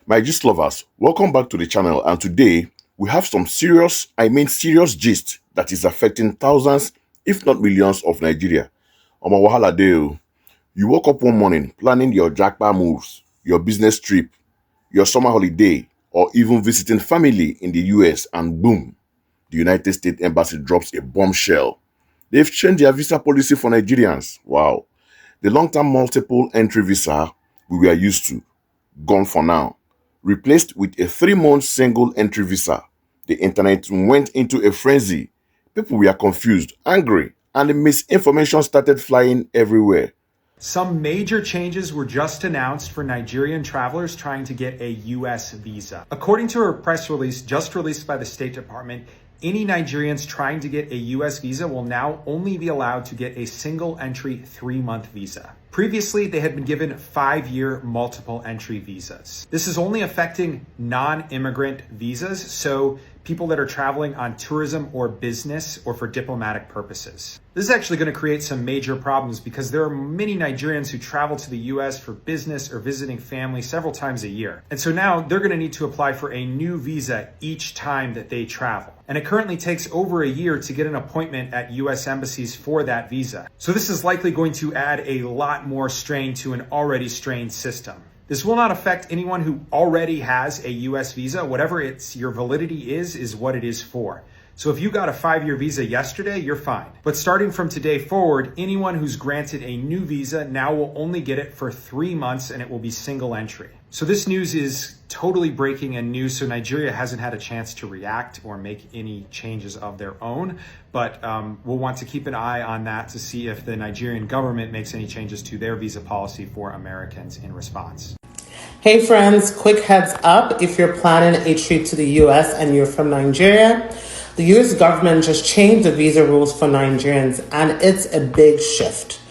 My gist lovers, welcome back to the channel, and today we have some serious gist that is affecting thousands, if not millions of Nigeria. Omo wahala dey o. You woke up one morning planning your jackpot moves, your business trip, your summer holiday, or even visiting family in the US, and boom, the United States Embassy drops a bombshell. They've changed their visa policy for Nigerians. Wow. The long-term multiple entry visa we were used to, gone for now, replaced with a 3-month single entry visa. The internet went into a frenzy. People were confused, angry, and the misinformation started flying everywhere. Some major changes were just announced for Nigerian travelers trying to get a US visa. According to a press release just released by the State Department, any Nigerians trying to get a US visa will now only be allowed to get a single entry 3-month visa. Previously, they had been given 5-year multiple entry visas. This is only affecting non-immigrant visas, so people that are traveling on tourism or business or for diplomatic purposes. This is actually going to create some major problems because there are many Nigerians who travel to the US for business or visiting family several times a year. And so now they're going to need to apply for a new visa each time that they travel. And it currently takes over a year to get an appointment at US embassies for that visa. So this is likely going to add a lot more strain to an already strained system. This will not affect anyone who already has a US visa. Whatever your validity is what it is for. So if you got a 5-year visa yesterday, you're fine. But starting from today forward, anyone who's granted a new visa now will only get it for 3 months and it will be single entry. So this news is totally breaking and new, so Nigeria hasn't had a chance to react or make any changes of their own. But we'll want to keep an eye on that to see if the Nigerian government makes any changes to their visa policy for Americans in response. Hey friends, quick heads up. If you're planning a trip to the US and you're from Nigeria, the US government just changed the visa rules for Nigerians, and it's a big shift.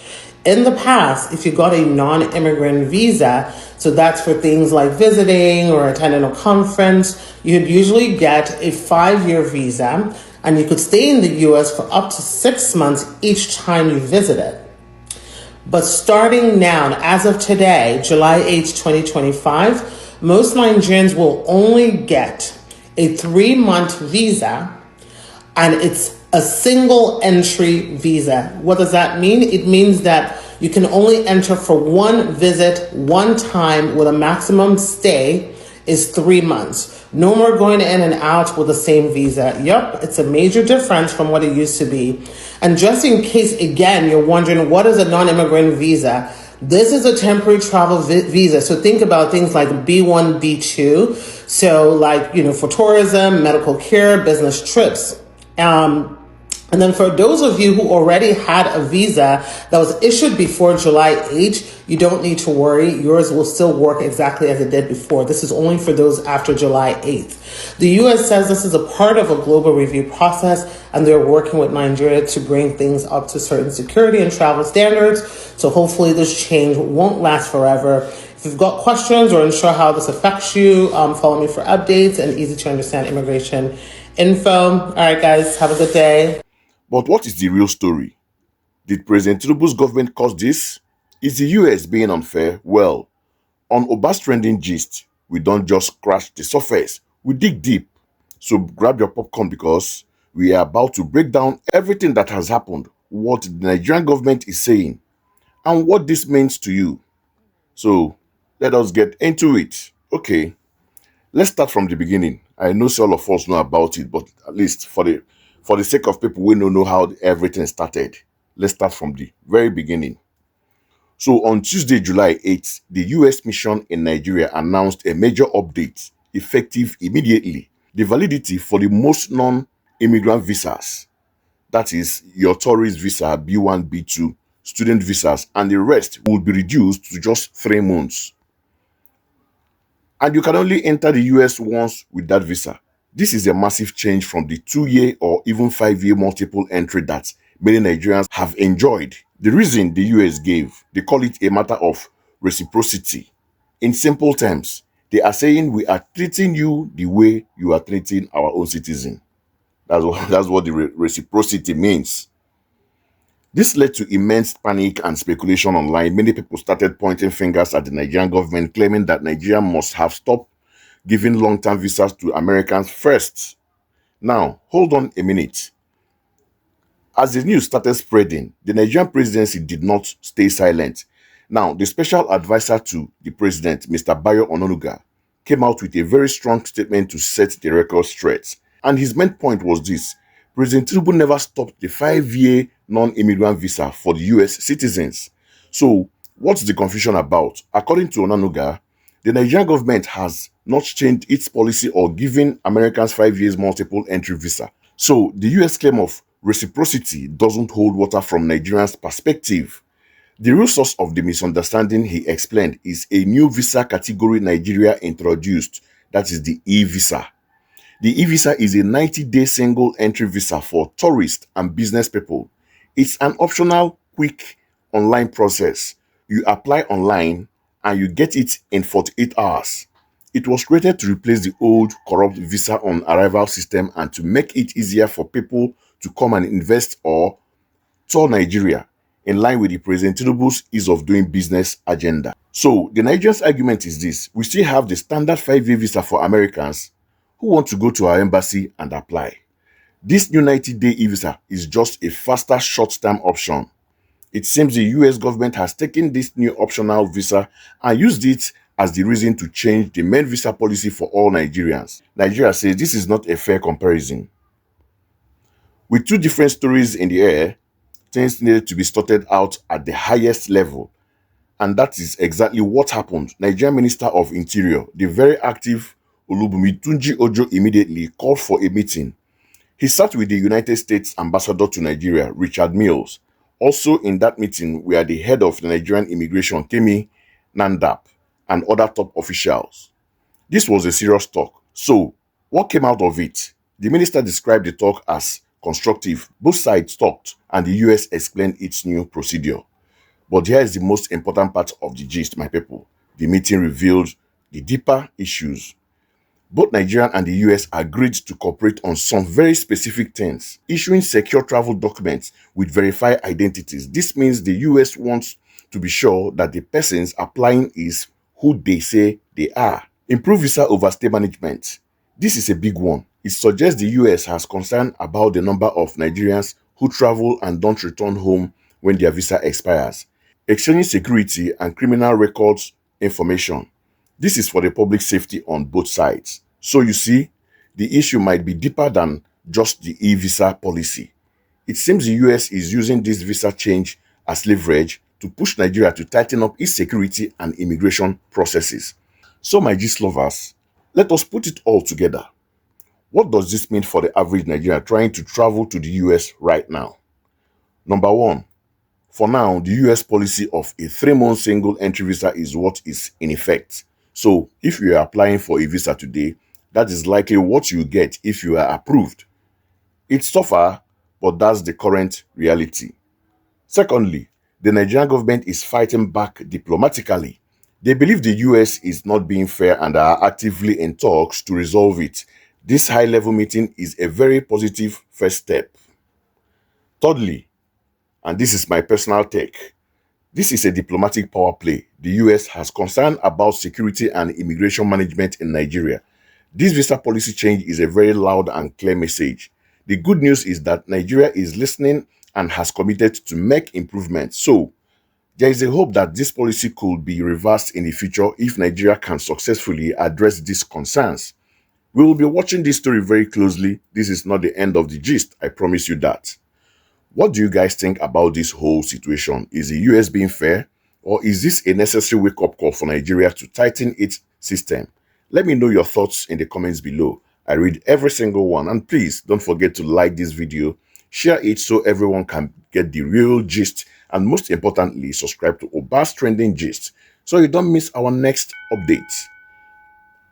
In the past, if you got a non-immigrant visa, so that's for things like visiting or attending a conference, you'd usually get a 5-year visa and you could stay in the US for up to 6 months each time you visited. But starting now, as of today, July 8th, 2025, most Nigerians will only get a 3-month visa, and it's a single entry visa. What does that mean? It means that you can only enter for one visit, one time, with a maximum stay is 3 months. No more going in and out with the same visa. Yep, it's a major difference from what it used to be. And just in case, again, you're wondering, what is a non-immigrant visa? This is a temporary travel visa. So think about things like B1, B2. So like, for tourism, medical care, business trips. And then for those of you who already had a visa that was issued before July 8th, you don't need to worry. Yours will still work exactly as it did before. This is only for those after July 8th. The US says this is a part of a global review process, and they're working with Nigeria to bring things up to certain security and travel standards. So hopefully this change won't last forever. If you've got questions or unsure how this affects you, follow me for updates and easy to understand immigration info. All right, guys, have a good day. But what is the real story? Did President Tinubu's government cause this? Is the US being unfair? Well, on Oba's trending gist, we don't just scratch the surface, we dig deep. So grab your popcorn because we are about to break down everything that has happened, what the Nigerian government is saying, and what this means to you. So let us get into it. Okay, let's start from the beginning. I know all of us know about it, but at least for the sake of people we don't know how everything started, let's start from the very beginning. So on Tuesday, July 8th, the US mission in Nigeria announced a major update effective immediately. The validity for the most non-immigrant visas, that is your tourist visa, B1, B2, student visas, and the rest would be reduced to just 3 months. And you can only enter the US once with that visa. This is a massive change from the 2-year or even 5-year multiple entry that many Nigerians have enjoyed. The reason the US gave, they call it a matter of reciprocity. In simple terms, they are saying we are treating you the way you are treating our own citizen. That's what the reciprocity means. This led to immense panic and speculation online. Many people started pointing fingers at the Nigerian government, claiming that Nigeria must have stopped giving long-term visas to Americans first. Now, hold on a minute. As the news started spreading, the Nigerian presidency did not stay silent. Now, the special advisor to the president, Mr. Bayo Onanuga, came out with a very strong statement to set the record straight. And his main point was this: President Tinubu never stopped the 5-year non-immigrant visa for the US citizens. So, what's the confusion about? According to Onanuga, the Nigerian government has not changed its policy or given Americans 5 years multiple entry visa. So, the US claim of reciprocity doesn't hold water from Nigerians' perspective. The real source of the misunderstanding, he explained, is a new visa category Nigeria introduced, that is the e-visa. The e-visa is a 90-day single entry visa for tourists and business people. It's an optional, quick online process. You apply online and you get it in 48 hours. It was created to replace the old corrupt visa on arrival system and to make it easier for people to come and invest or tour Nigeria, in line with the President Tinubu's ease of doing business agenda. So the Nigerians' argument is this: we still have the standard 5-year visa for Americans who want to go to our embassy and apply. This new 90-day e-visa is just a faster short-term option. It seems the US government has taken this new optional visa and used it as the reason to change the main visa policy for all Nigerians. Nigeria says this is not a fair comparison. With two different stories in the air, things needed to be sorted out at the highest level. And that is exactly what happened. Nigerian Minister of Interior, the very active Olubunmi Tunji-Ojo, immediately called for a meeting. He sat with the United States Ambassador to Nigeria, Richard Mills. Also in that meeting were the head of the Nigerian Immigration, Kemi Nandap, and other top officials. This was a serious talk. So, what came out of it? The minister described the talk as constructive. Both sides talked, and the US explained its new procedure. But here is the most important part of the gist, my people. The meeting revealed the deeper issues. Both Nigeria and the US agreed to cooperate on some very specific things, issuing secure travel documents with verified identities. This means the US wants to be sure that the persons applying is who they say they are. Improve visa overstay management. This is a big one. It suggests the US has concern about the number of Nigerians who travel and don't return home when their visa expires. Exchanging security and criminal records information. This is for the public safety on both sides. So you see, the issue might be deeper than just the e-visa policy. It seems the US is using this visa change as leverage to push Nigeria to tighten up its security and immigration processes. So my gist lovers, let us put it all together. What does this mean for the average Nigerian trying to travel to the US right now? Number one, for now, the US policy of a 3-month single entry visa is what is in effect. So if you are applying for a visa today, that is likely what you get if you are approved. It's tougher, but that's the current reality. Secondly, the Nigerian government is fighting back diplomatically. They believe the US is not being fair and are actively in talks to resolve it. This high-level meeting is a very positive first step. Thirdly, and this is my personal take, this is a diplomatic power play. The US has concern about security and immigration management in Nigeria. This visa policy change is a very loud and clear message. The good news is that Nigeria is listening and has committed to make improvements. So, there is a hope that this policy could be reversed in the future if Nigeria can successfully address these concerns. We will be watching this story very closely. This is not the end of the gist, I promise you that. What do you guys think about this whole situation? Is the US being fair? Or is this a necessary wake-up call for Nigeria to tighten its system? Let me know your thoughts in the comments below. I read every single one. And please don't forget to like this video, share it so everyone can get the real gist. And most importantly, subscribe to Obas Trending Gist so you don't miss our next updates.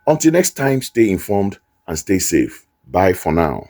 Until next time, stay informed and stay safe. Bye for now.